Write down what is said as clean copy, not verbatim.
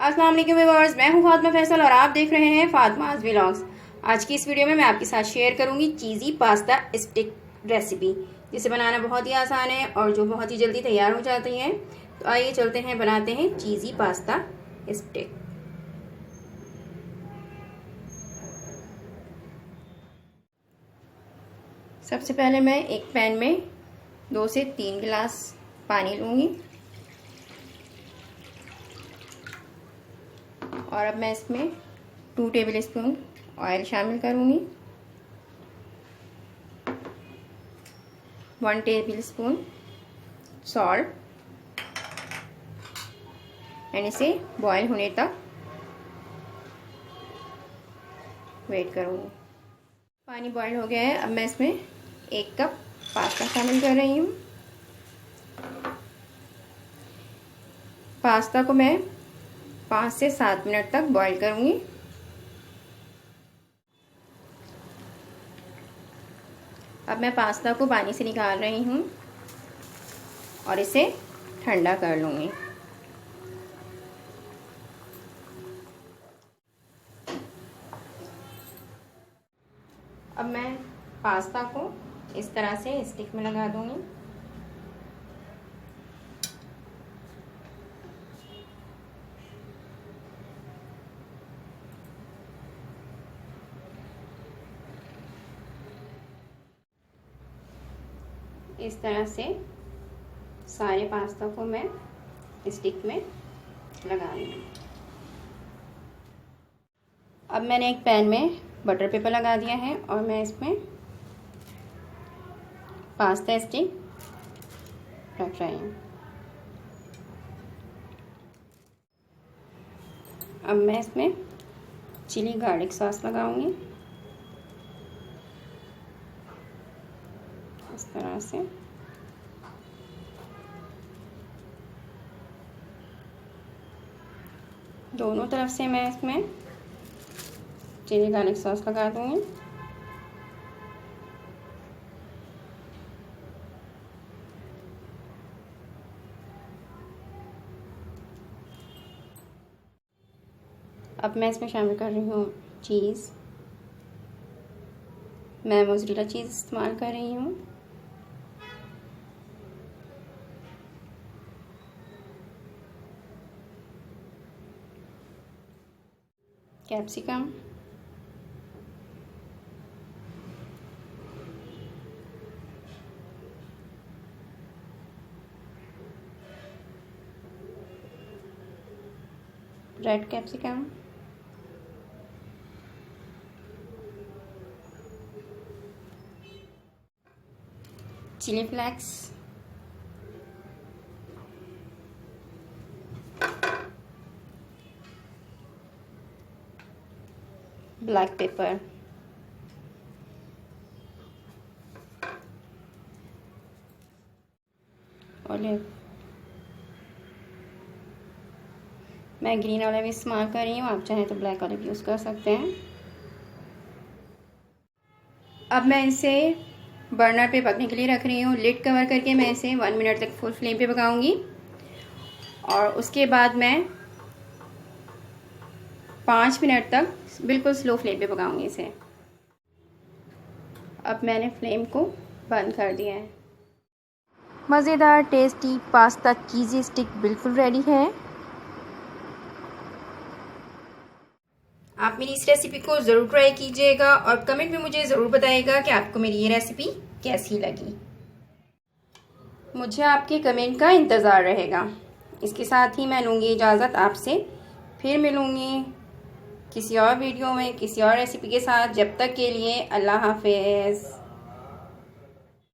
अस्सलाम वालेकुम व्यूअर्स, मैं हूं फातिमा फैसल और आप देख रहे हैं फातिमाज व्लॉग्स। आज की इस वीडियो में मैं आपके साथ शेयर करूंगी चीज़ी पास्ता स्टिक रेसिपी, जिसे बनाना बहुत ही आसान है और जो बहुत ही जल्दी तैयार हो जाती है। तो आइए चलते हैं, बनाते हैं चीज़ी पास्ता स्टिक। सबसे पहले मैं एक पैन में 2 से 3 गिलास पानी लूँगी और अब मैं इसमें 2 टेबल स्पून ऑयल शामिल करूँगी, 1 टेबल स्पून सॉल्ट एंड इसे बॉईल होने तक वेट करूँगी। पानी बॉईल हो गया है। अब मैं इसमें 1 कप पास्ता शामिल कर रही हूँ। पास्ता को मैं 5 से 7 मिनट तक बॉईल करूँगी। अब मैं पास्ता को पानी से निकाल रही हूँ और इसे ठंडा कर लूँगी। अब मैं पास्ता को इस तरह से स्टिक में लगा दूँगी। इस तरह से सारे पास्ता को मैं स्टिक में लगा लूँगी। अब मैंने एक पैन में बटर पेपर लगा दिया है और मैं इसमें पास्ता स्टिक रख रही हूँ। अब मैं इसमें चिली गार्लिक सॉस लगाऊंगी इस तरह से। दोनों तरफ से मैं इसमें चिली गार्लिक सॉस लगा दूंगी। अब मैं इसमें शामिल कर रही हूँ चीज़। मैं मोज़रेला चीज़ इस्तेमाल कर रही हूँ। Capsicum, red capsicum, chilli flakes, black pepper, olive. मैं ग्रीन ऑलिव इस्तेमाल कर रही हूँ, आप चाहें तो ब्लैक ऑलिव यूज़ कर सकते हैं। अब मैं इसे बर्नर पे पकने के लिए रख रही हूँ। लिड कवर करके मैं इसे 1 मिनट तक फुल फ्लेम पे पकाऊंगी और उसके बाद मैं 5 मिनट तक बिल्कुल स्लो फ्लेम पे पकाऊंगी इसे। अब मैंने फ्लेम को बंद कर दिया है। मज़ेदार टेस्टी पास्ता चीज़ी स्टिक बिल्कुल रेडी है। आप मेरी इस रेसिपी को ज़रूर ट्राई कीजिएगा और कमेंट में मुझे ज़रूर बताइएगा कि आपको मेरी ये रेसिपी कैसी लगी। मुझे आपके कमेंट का इंतज़ार रहेगा। इसके साथ ही मैं लूँगी इजाज़त आपसे। फिर मिलूँगी किसी और वीडियो में किसी और रेसिपी के साथ। जब तक के लिए अल्लाह हाफ़िज़।